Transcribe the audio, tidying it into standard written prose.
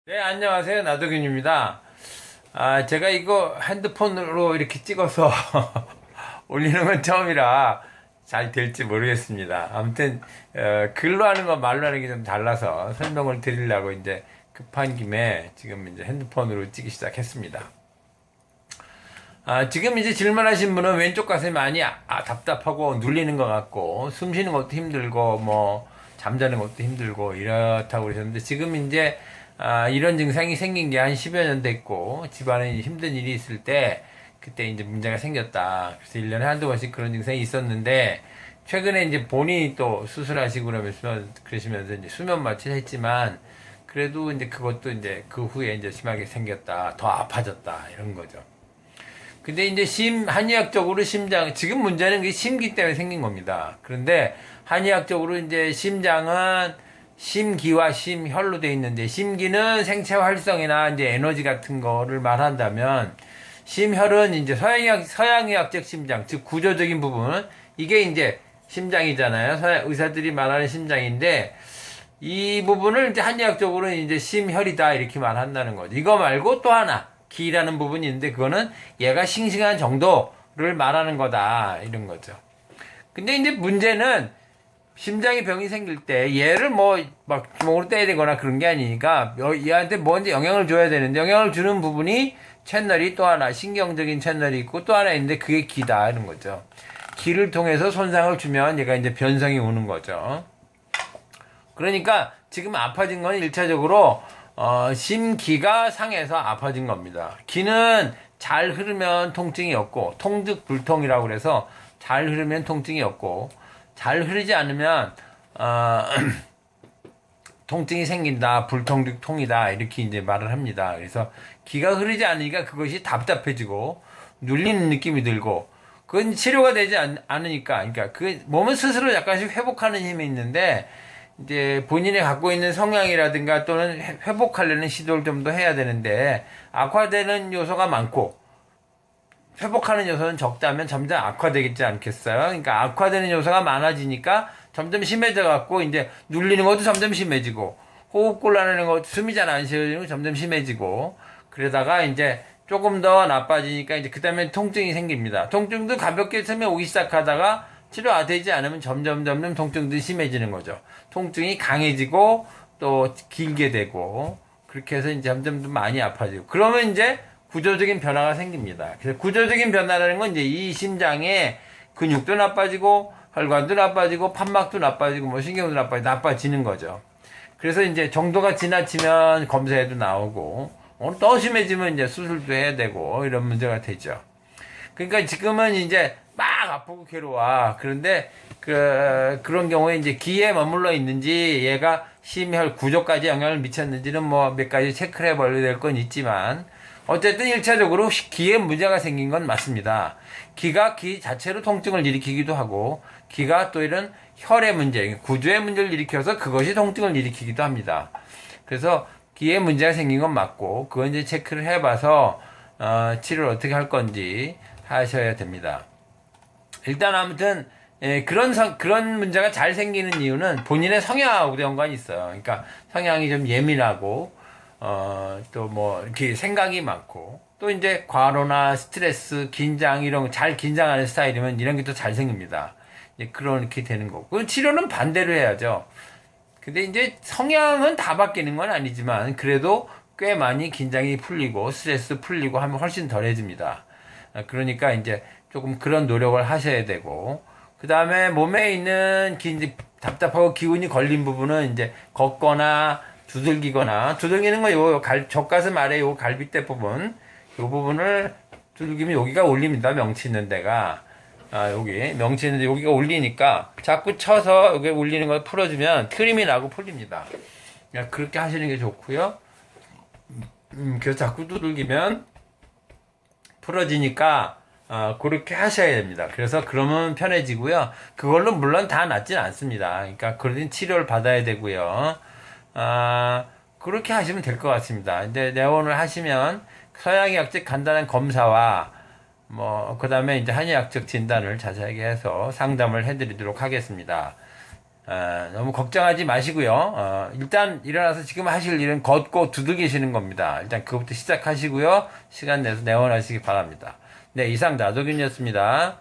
네, 안녕하세요. 나도균입니다. 제가 이거 핸드폰으로 이렇게 찍어서 올리는 건 처음이라 잘 될지 모르겠습니다. 아무튼, 글로 하는 거 말로 하는 게 좀 달라서 설명을 드리려고 이제 급한 김에 지금 이제 핸드폰으로 찍기 시작했습니다. 지금 이제 질문하신 분은 왼쪽 가슴이 많이 답답하고 눌리는 것 같고, 숨 쉬는 것도 힘들고, 뭐, 잠자는 것도 힘들고, 이렇다고 그러셨는데, 지금 이제, 이런 증상이 생긴 게 한 10여 년 됐고, 집안에 힘든 일이 있을 때, 그때 이제 문제가 생겼다. 그래서 1년에 한두 번씩 그런 증상이 있었는데, 최근에 이제 본인이 또 수술하시고 그러시면서 이제 수면 마취를 했지만, 그래도 이제 그것도 이제 그 후에 이제 심하게 생겼다. 더 아파졌다. 이런 거죠. 근데 이제 한의학적으로 지금 문제는 그 심기 때문에 생긴 겁니다. 그런데 한의학적으로 이제 심장은 심기와 심혈로 돼 있는데, 심기는 생체 활성이나 이제 에너지 같은 거를 말한다면, 심혈은 이제 서양의학적 심장, 즉 구조적인 부분, 이게 이제 심장이잖아요. 의사들이 말하는 심장인데, 이 부분을 이제 한의학적으로는 이제 심혈이다 이렇게 말한다는 거죠. 이거 말고 또 하나 기라는 부분이 있는데, 그거는 얘가 싱싱한 정도를 말하는 거다 이런 거죠. 근데 이제 문제는 심장에 병이 생길 때 얘를 막 주먹으로 때야 되거나 그런 게 아니니까 얘한테 먼저 영향을 줘야 되는데, 영향을 주는 부분이 채널이 또 하나, 신경적인 채널이 있고 또 하나 있는데, 그게 기다 이런 거죠. 기를 통해서 손상을 주면 얘가 이제 변성이 오는 거죠. 그러니까 지금 아파진 건 1차적으로 심기가 상해서 아파진 겁니다. 기는 잘 흐르면 통증이 없고, 통득불통이라고 그래서 잘 흐르면 통증이 없고, 잘 흐르지 않으면 통증이 생긴다, 불통득통이다 이렇게 이제 말을 합니다. 그래서 기가 흐르지 않으니까 그것이 답답해지고 눌리는 느낌이 들고, 그건 치료가 되지 않으니까, 그러니까 그 몸은 스스로 약간씩 회복하는 힘이 있는데, 이제 본인이 갖고 있는 성향이라든가 또는 회복하려는 시도를 좀 더 해야 되는데, 악화되는 요소가 많고 회복하는 요소는 적다면 점점 악화되겠지 않겠어요? 그러니까 악화되는 요소가 많아지니까 점점 심해져 갖고, 이제 눌리는 것도 점점 심해지고, 호흡곤란하는 것, 숨이 잘 안 쉬어지는 거 점점 심해지고, 그러다가 이제 조금 더 나빠지니까 이제 그 다음에 통증이 생깁니다. 통증도 가볍게 처음에 오기 시작하다가 치료가 되지 않으면 점점 통증도 심해지는 거죠. 통증이 강해지고 또 길게 되고, 그렇게 해서 이제 점점 더 많이 아파지고, 그러면 이제 구조적인 변화가 생깁니다. 그래서 구조적인 변화라는 건 이제 이 심장의 근육도 나빠지고, 혈관도 나빠지고, 판막도 나빠지고, 뭐 신경도 나빠지는 거죠. 그래서 이제 정도가 지나치면 검사에도 나오고, 더 심해지면 이제 수술도 해야 되고, 이런 문제가 되죠. 그러니까 지금은 이제 막 아프고 괴로워. 그런데 그런 경우에 이제 기에 머물러 있는지, 얘가 심혈 구조까지 영향을 미쳤는지는 뭐 몇 가지 체크를 해봐야 될 건 있지만, 어쨌든 1차적으로 기에 문제가 생긴 건 맞습니다. 기가 기 자체로 통증을 일으키기도 하고, 기가 또 이런 혈의 문제, 구조의 문제를 일으켜서 그것이 통증을 일으키기도 합니다. 그래서 기에 문제가 생긴 건 맞고, 그건 이제 체크를 해봐서 치료를 어떻게 할 건지 하셔야 됩니다. 일단 아무튼 그런 문제가 잘 생기는 이유는 본인의 성향하고도 연관이 있어요. 그러니까 성향이 좀 예민하고, 또 뭐 이렇게 생각이 많고, 또 이제 과로나 스트레스, 긴장 이런 거 잘 긴장하는 스타일이면 이런 게 또 잘 생깁니다. 그렇게 되는 거고, 그 치료는 반대로 해야죠. 근데 이제 성향은 다 바뀌는 건 아니지만, 그래도 꽤 많이 긴장이 풀리고 스트레스 풀리고 하면 훨씬 덜해집니다. 그러니까 이제 조금 그런 노력을 하셔야 되고, 그 다음에 몸에 있는 답답하고 기운이 걸린 부분은 이제 걷거나 두들기는 거, 젖가슴 아래 요 갈비뼈 부분, 요 부분을 두들기면 여기가 올립니다. 명치 있는 데가. 명치 있는데 여기가 올리니까 자꾸 쳐서 여기 올리는 걸 풀어주면 트림이 나고 풀립니다. 그냥 그렇게 하시는 게 좋고요. 그래서 자꾸 두들기면 풀어지니까 그렇게 하셔야 됩니다. 그래서 그러면 편해지고요. 그걸로 물론 다 낫진 않습니다. 그러니까 그런 치료를 받아야 되고요. 그렇게 하시면 될 것 같습니다. 이제 내원을 하시면 서양의학적 간단한 검사와 그 다음에 이제 한의학적 진단을 자세하게 해서 상담을 해드리도록 하겠습니다. 너무 걱정하지 마시고요. 일단 일어나서 지금 하실 일은 걷고 두들기시는 겁니다. 일단 그것부터 시작하시고요. 시간 내서 내원하시기 바랍니다. 네, 이상 나도균이었습니다.